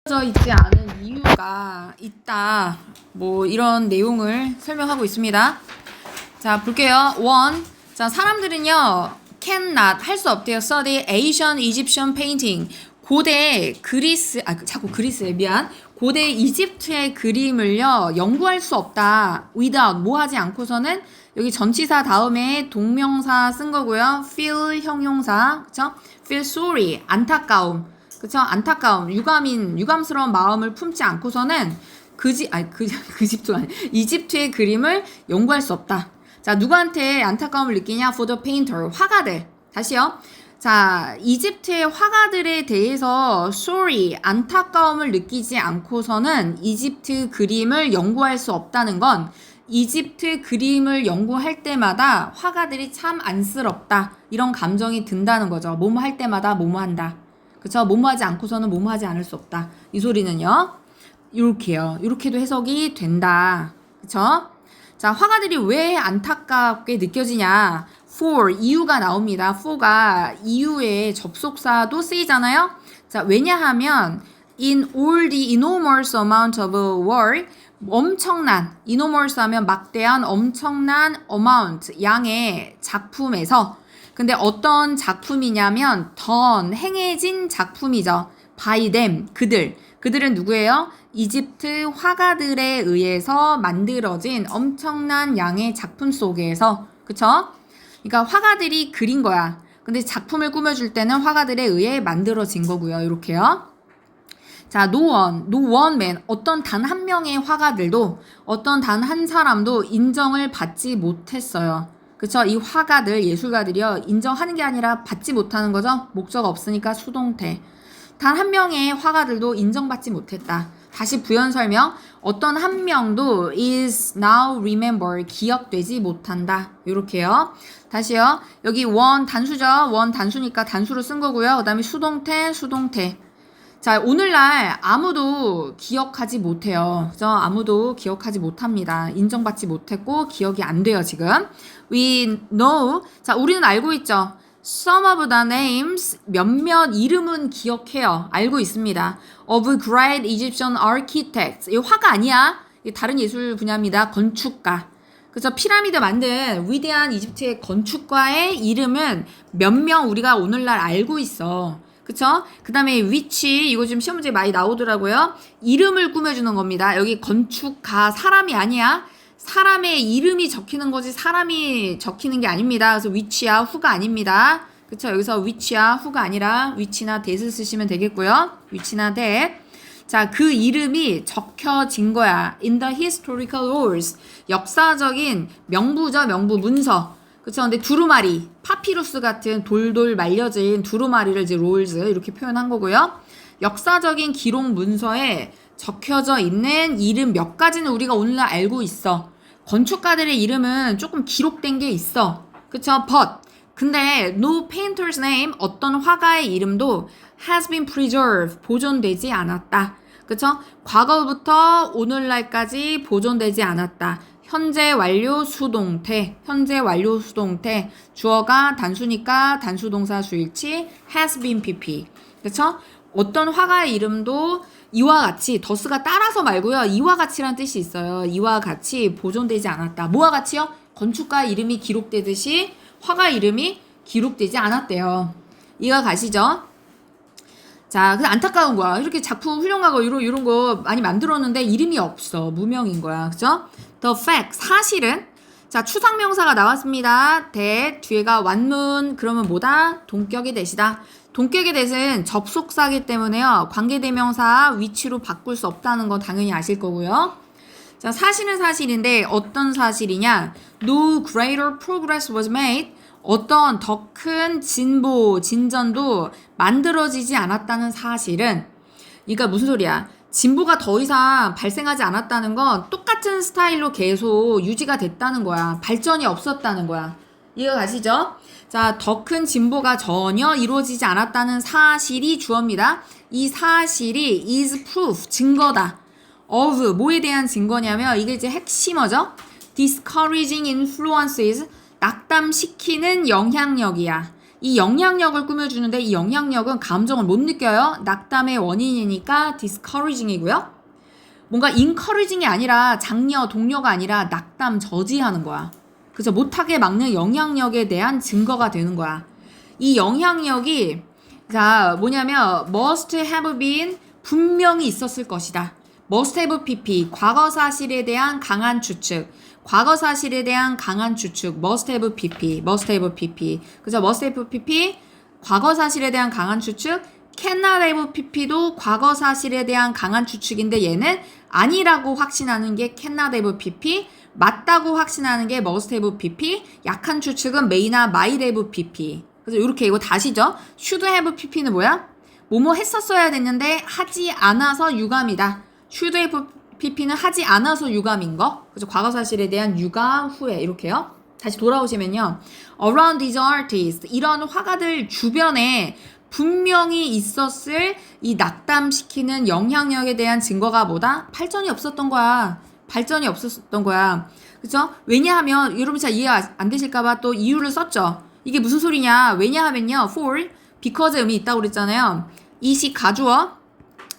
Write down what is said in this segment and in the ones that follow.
져 있지 않은 이유가 있다. 뭐 이런 내용을 설명하고 있습니다. 자, 볼게요. 1. 자, 사람들은요, cannot 할 수 없대요. study Asian Egyptian painting. 고대 그리스, 자꾸 그리스에 미안. 고대 이집트의 그림을요, 연구할 수 없다. without 뭐 하지 않고서는 여기 전치사 다음에 동명사 쓴 거고요. feel 형용사, 그쵸? feel sorry 안타까움. 그쵸? 안타까움, 유감스러운 마음을 품지 않고서는 그집도 아니, 이집트의 그림을 연구할 수 없다. 자, 누구한테 안타까움을 느끼냐? For the painter, 화가들. 다시요. 자, 이집트의 화가들에 대해서 sorry, 안타까움을 느끼지 않고서는 이집트 그림을 연구할 수 없다는 건 이집트 그림을 연구할 때마다 화가들이 참 안쓰럽다. 이런 감정이 든다는 거죠. 뭐뭐 할 때마다 뭐뭐 한다. 그쵸? 뭐뭐 하지 않고서는 뭐뭐 하지 않을 수 없다. 이 소리는요. 요렇게요. 요렇게도 해석이 된다. 그쵸? 자, 화가들이 왜 안타깝게 느껴지냐? for, 이유가 나옵니다. for가 이유의 접속사도 쓰이잖아요? 자, 왜냐하면 in all the enormous amount of work, 엄청난, enormous 하면 막대한 엄청난 amount, 양의 작품에서 근데 어떤 작품이냐면 done, 행해진 작품이죠. by them, 그들은 누구예요? 이집트 화가들에 의해서 만들어진 엄청난 양의 작품 속에서, 그쵸? 그러니까 화가들이 그린 거야. 근데 작품을 꾸며줄 때는 화가들에 의해 만들어진 거고요. 이렇게요. 자, no one man, 어떤 단 한 명의 화가들도, 어떤 단 한 사람도 인정을 받지 못했어요. 그쵸? 이 화가들, 예술가들이요. 인정하는 게 아니라 받지 못하는 거죠. 목적 없으니까 수동태. 단 한 명의 화가들도 인정받지 못했다. 다시 부연 설명. 어떤 한 명도 is now remembered, 기억되지 못한다. 요렇게요. 다시요. 여기 one 단수죠. one 단수니까 단수로 쓴 거고요. 그 다음에 수동태. 자, 오늘날 아무도 기억하지 못해요. 그죠? 아무도 기억하지 못합니다. 인정받지 못했고 기억이 안 돼요, 지금. We know. 자, 우리는 알고 있죠. Some of the names, 몇몇 이름은 기억해요. 알고 있습니다. Of great Egyptian architects. 이 화가 아니야. 이 다른 예술 분야입니다. 건축가. 그래서 피라미드 만든 위대한 이집트의 건축가의 이름은 몇 명 우리가 오늘날 알고 있어. 그쵸? 그 다음에 which, 이거 지금 시험 문제에 많이 나오더라고요. 이름을 꾸며주는 겁니다. 여기 건축가, 사람이 아니야. 사람의 이름이 적히는 거지 사람이 적히는 게 아닙니다. 그래서 which야, who가 아닙니다. 그쵸? 여기서 which야, who가 아니라 which나 that을 쓰시면 되겠고요. which나 that. 자, 그 이름이 적혀진 거야. In the historical rolls. 역사적인 명부죠, 명부, 문서. 그쵸? 근데 두루마리, 파피루스 같은 돌돌 말려진 두루마리를 이제 롤즈 이렇게 표현한 거고요. 역사적인 기록 문서에 적혀져 있는 이름 몇 가지는 우리가 오늘날 알고 있어. 건축가들의 이름은 조금 기록된 게 있어. 그쵸? But 근데 no painter's name, 어떤 화가의 이름도 has been preserved, 보존되지 않았다. 그쵸? 과거부터 오늘날까지 보존되지 않았다. 현재 완료 수동태, 주어가 단수니까 단수동사 주일치 has been pp. 그쵸? 어떤 화가의 이름도 이와 같이, 더스가 따라서 말고요. 이와 같이란 뜻이 있어요. 이와 같이 보존되지 않았다. 뭐와 같이요? 건축가 이름이 기록되듯이 화가 이름이 기록되지 않았대요. 이해가 가시죠? 자, 근데 안타까운 거야. 이렇게 작품 훌륭하고 이런 거 많이 만들었는데 이름이 없어. 무명인 거야. 그죠? The fact, 사실은. 자, 추상명사가 나왔습니다. that, 뒤에가 완문, 그러면 뭐다? 동격의 대시다. 동격의 대신 접속사기 때문에요. 관계대명사 위치로 바꿀 수 없다는 건 당연히 아실 거고요. 자, 사실은 사실인데 어떤 사실이냐? No greater progress was made. 어떤 더 큰 진보, 진전도 만들어지지 않았다는 사실은, 그러니까 무슨 소리야? 진보가 더 이상 발생하지 않았다는 건 똑같은 스타일로 계속 유지가 됐다는 거야. 발전이 없었다는 거야. 이해가 가시죠? 자, 더 큰 진보가 전혀 이루어지지 않았다는 사실이 주어입니다. 이 사실이 is proof, 증거다. of, 뭐에 대한 증거냐면 이게 이제 핵심어죠? discouraging influences, 낙담시키는 영향력이야. 이 영향력을 꾸며주는데 이 영향력은 감정을 못 느껴요. 낙담의 원인이니까 discouraging이고요. 뭔가 encouraging이 아니라 장려, 동료가 아니라 낙담, 저지하는 거야. 그래서 못하게 막는 영향력에 대한 증거가 되는 거야. 이 영향력이 자 뭐냐면 must have been 분명히 있었을 것이다. must have pp 과거 사실에 대한 강한 추측. 과거 사실에 대한 강한 추측. must have pp. must have pp. 그래서 must have pp 과거 사실에 대한 강한 추측. cannot have pp도 과거 사실에 대한 강한 추측인데 얘는 아니라고 확신하는 게 cannot have pp. 맞다고 확신하는 게 must have pp. 약한 추측은 may나 might have pp. 그래서 이렇게 이거 다시죠. should have pp는 뭐야? 뭐뭐 했었어야 됐는데 하지 않아서 유감이다. should have pp는 하지 않아서 유감인 거. 그래서 과거 사실에 대한 유감 후에 이렇게요. 다시 돌아오시면요. around these artists 이런 화가들 주변에 분명히 있었을 이 낙담시키는 영향력에 대한 증거가 뭐다? 발전이 없었던 거야. 발전이 없었던 거야. 그쵸? 왜냐하면 여러분 잘 이해가 안 되실까봐 또 이유를 썼죠. 이게 무슨 소리냐? 왜냐하면요. for, because 의미 있다고 그랬잖아요. 이시 가주어.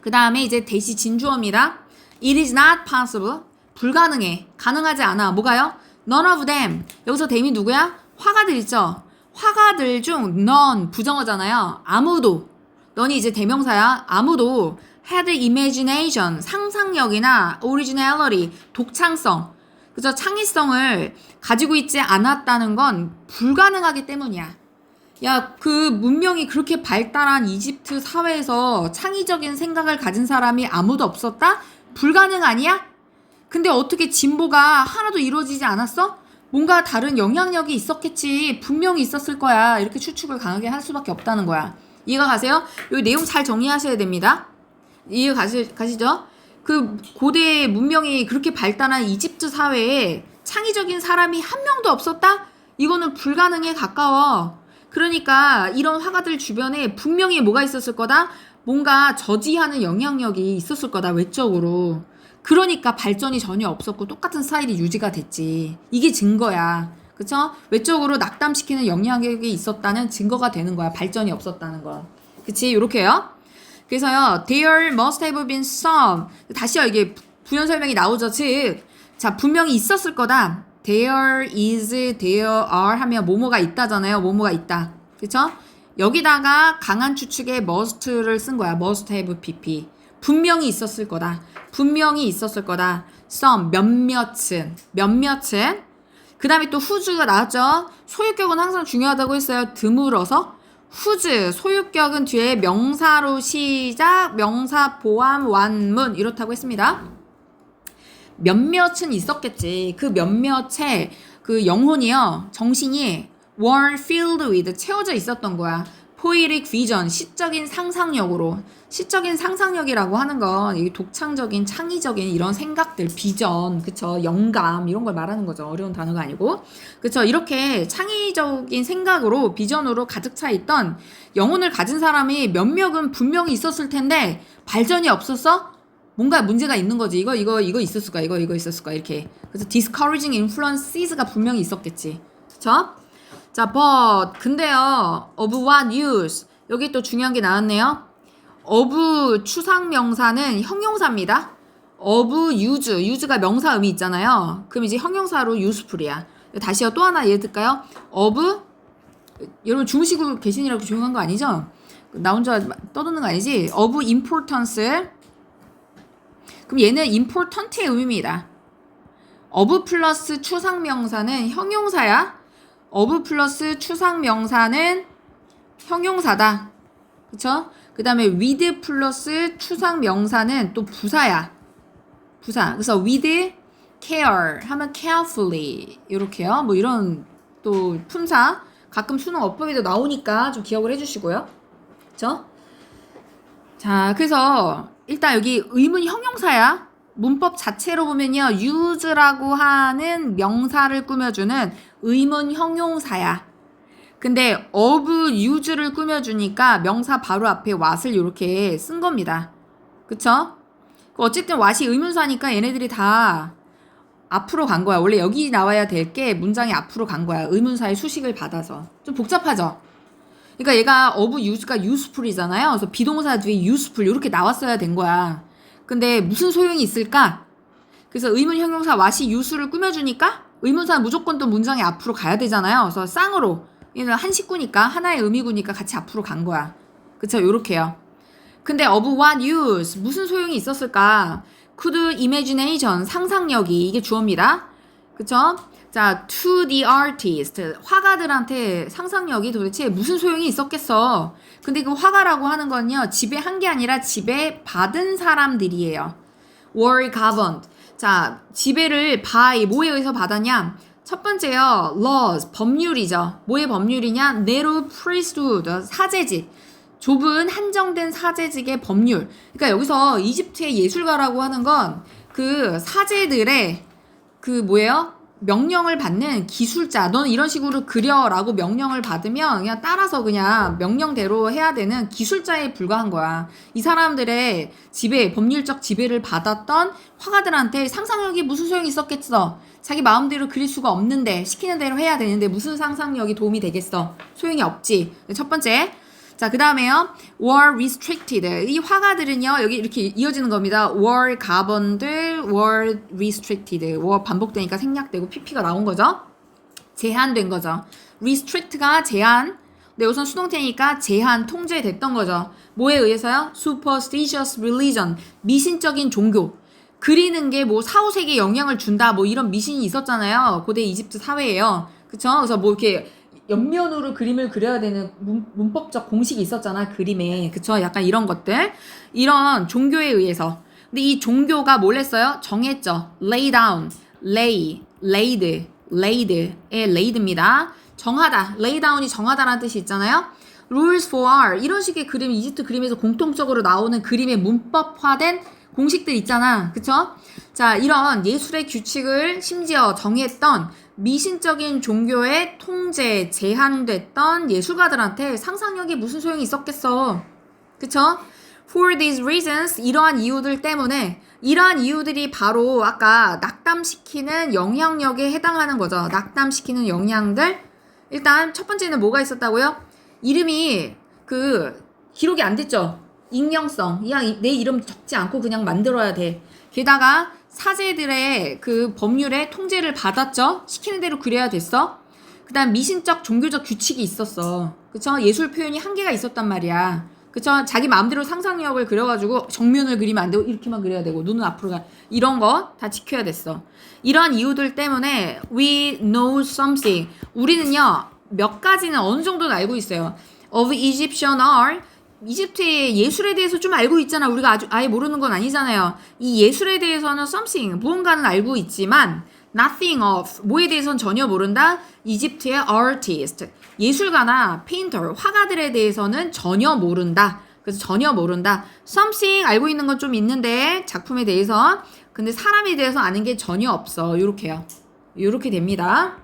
그 다음에 이제 대시 진주어입니다. It is not possible. 불가능해. 가능하지 않아. 뭐가요? None of them. 여기서 them이 누구야? 화가들 있죠? 화가들 중 none 부정어잖아요. 아무도. 너니 이제 대명사야. 아무도 had imagination 상상력이나 originality 독창성 그죠? 창의성을 가지고 있지 않았다는 건 불가능하기 때문이야. 야, 그 문명이 그렇게 발달한 이집트 사회에서 창의적인 생각을 가진 사람이 아무도 없었다? 불가능 아니야? 근데 어떻게 진보가 하나도 이루어지지 않았어? 뭔가 다른 영향력이 있었겠지. 분명히 있었을 거야. 이렇게 추측을 강하게 할 수밖에 없다는 거야. 이해가 가세요? 이 내용 잘 정리하셔야 됩니다. 이해가 가시죠? 그 고대 문명이 그렇게 발달한 이집트 사회에 창의적인 사람이 한 명도 없었다? 이거는 불가능에 가까워. 그러니까 이런 화가들 주변에 분명히 뭐가 있었을 거다? 뭔가 저지하는 영향력이 있었을 거다, 외적으로. 그러니까 발전이 전혀 없었고 똑같은 스타일이 유지가 됐지. 이게 증거야. 그쵸? 외적으로 낙담시키는 영향력이 있었다는 증거가 되는 거야. 발전이 없었다는 거. 그치? 요렇게요. 그래서요, there must have been some. 다시요, 이게 부연 설명이 나오죠. 즉, 자, 분명히 있었을 거다. there is, there are 하면 뭐뭐가 있다잖아요. 뭐뭐가 있다. 그쵸? 여기다가 강한 추측에 must를 쓴 거야. must have pp. 분명히 있었을 거다. 분명히 있었을 거다. some, 몇몇은. 몇몇은. 그 다음에 또 whose가 나왔죠. 소유격은 항상 중요하다고 했어요. 드물어서. whose, 소유격은 뒤에 명사로 시작, 명사 포함, 완문 이렇다고 했습니다. 몇몇은 있었겠지. 그 몇몇의 그 영혼이요. 정신이 were filled with, 채워져 있었던 거야. poetic vision, 시적인 상상력으로. 시적인 상상력이라고 하는 건 이 독창적인 창의적인 이런 생각들, 비전, 그쵸? 영감 이런 걸 말하는 거죠. 어려운 단어가 아니고. 그쵸? 이렇게 창의적인 생각으로 비전으로 가득 차 있던 영혼을 가진 사람이 몇몇은 분명히 있었을 텐데 발전이 없었어? 뭔가 문제가 있는 거지. 이거 있었을 거야. 이거 있었을 거야. 이렇게. 그래서 discouraging influences가 분명히 있었겠지. 그쵸? 자, but 근데요. of what use? 여기 또 중요한 게 나왔네요. of 추상명사는 형용사입니다. of use가 명사 의미 있잖아요. 그럼 이제 형용사로 useful이야. 다시요. 또 하나 예를 들까요? of 여러분 주무시고 계시니라고 조용한 거 아니죠? 나 혼자 떠드는 거 아니지? of importance. 그럼 얘는 important의 의미입니다. of 플러스 추상명사는 형용사야. of 플러스 추상명사는 형용사다. 그쵸? 그 다음에 with 플러스 추상명사는 또 부사야. 부사. 그래서 with care 하면 carefully 이렇게요. 뭐 이런 또 품사. 가끔 수능 어법에도 나오니까 좀 기억을 해주시고요. 그쵸? 자, 그래서 일단 여기 의문 형용사야. 문법 자체로 보면요. use라고 하는 명사를 꾸며주는 의문 형용사야. 근데 of use를 꾸며주니까 명사 바로 앞에 what을 이렇게 쓴 겁니다. 그쵸? 어쨌든 what이 의문사니까 얘네들이 다 앞으로 간 거야. 원래 여기 나와야 될 게 문장이 앞으로 간 거야. 의문사의 수식을 받아서. 좀 복잡하죠? 그러니까 얘가 of use가 useful이잖아요. 그래서 비동사 뒤에 useful 이렇게 나왔어야 된 거야. 근데 무슨 소용이 있을까? 그래서 의문 형용사 what이 use를 꾸며주니까 의문사는 무조건 또 문장의 앞으로 가야 되잖아요. 그래서 쌍으로 얘는 한 식구니까 하나의 의미구니까 같이 앞으로 간 거야. 그쵸? 요렇게요. 근데 of what use 무슨 소용이 있었을까? could imagination 상상력이 이게 주어입니다. 그쵸? 자, to the artist 화가들한테 상상력이 도대체 무슨 소용이 있었겠어? 근데 그 화가라고 하는 건요 지배한 게 아니라 지배받은 사람들이에요. were governed 자, 지배를 by 뭐에 의해서 받았냐? 첫 번째요, laws, 법률이죠. 뭐의 법률이냐? narrow priesthood, 사제직. 좁은 한정된 사제직의 법률. 그러니까 여기서 이집트의 예술가라고 하는 건 그 사제들의 그 뭐예요? 명령을 받는 기술자. 너는 이런 식으로 그려라고 명령을 받으면 그냥 따라서 그냥 명령대로 해야 되는 기술자에 불과한 거야. 이 사람들의 지배, 법률적 지배를 받았던 화가들한테 상상력이 무슨 소용이 있었겠어? 자기 마음대로 그릴 수가 없는데 시키는 대로 해야 되는데 무슨 상상력이 도움이 되겠어? 소용이 없지. 첫 번째. 자, 그 다음에요. were restricted. 이 화가들은요, 여기 이렇게 이어지는 겁니다. were governed, were restricted. were 반복되니까 생략되고 pp가 나온 거죠. 제한된 거죠. restrict가 제한. 근데 우선 수동태니까 제한, 통제됐던 거죠. 뭐에 의해서요? superstitious religion. 미신적인 종교. 그리는 게 뭐 사후세계에 영향을 준다. 뭐 이런 미신이 있었잖아요. 고대 이집트 사회에요. 그쵸? 그래서 뭐 이렇게 옆면으로 그림을 그려야 되는 문법적 공식이 있었잖아, 그림에. 그쵸? 약간 이런 것들. 이런 종교에 의해서. 근데 이 종교가 뭘 했어요? 정했죠. lay down, lay, laid, laid의 laid입니다. 정하다. lay down이 정하다라는 뜻이 있잖아요. rules for art. 이런 식의 그림, 이집트 그림에서 공통적으로 나오는 그림의 문법화된 공식들 있잖아. 그쵸? 자, 이런 예술의 규칙을 심지어 정했던 미신적인 종교의 통제, 제한됐던 예술가들한테 상상력이 무슨 소용이 있었겠어. 그쵸? For these reasons, 이러한 이유들 때문에 이러한 이유들이 바로 아까 낙담시키는 영향력에 해당하는 거죠. 낙담시키는 영향들. 일단 첫 번째는 뭐가 있었다고요? 이름이 기록이 안 됐죠. 익명성. 그냥 내 이름 적지 않고 그냥 만들어야 돼. 게다가 사제들의 그 법률의 통제를 받았죠. 시키는 대로 그려야 됐어. 그 다음 미신적 종교적 규칙이 있었어. 그쵸? 예술 표현이 한계가 있었단 말이야. 그쵸? 자기 마음대로 상상력을 그려가지고 정면을 그리면 안 되고 이렇게만 그려야 되고 눈은 앞으로 가. 이런 거 다 지켜야 됐어. 이런 이유들 때문에 we know something. 우리는요. 몇 가지는 어느 정도는 알고 있어요. of Egyptian art. 이집트의 예술에 대해서 좀 알고 있잖아. 우리가 아예 모르는 건 아니잖아요. 이 예술에 대해서는 something, 무언가는 알고 있지만 nothing of, 뭐에 대해서는 전혀 모른다. 이집트의 artist, 예술가나 painter, 화가들에 대해서는 전혀 모른다. 그래서 전혀 모른다. something 알고 있는 건 좀 있는데 작품에 대해서. 근데 사람에 대해서 아는 게 전혀 없어. 요렇게요. 요렇게 됩니다.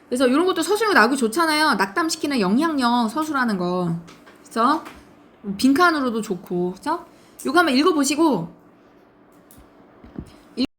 그래서 이런 것도 서술로 나오기 좋잖아요. 낙담시키는 영향력 서술하는 거. 그쵸? 빈칸으로도 좋고, 그쵸? 요거 한번 읽어보시고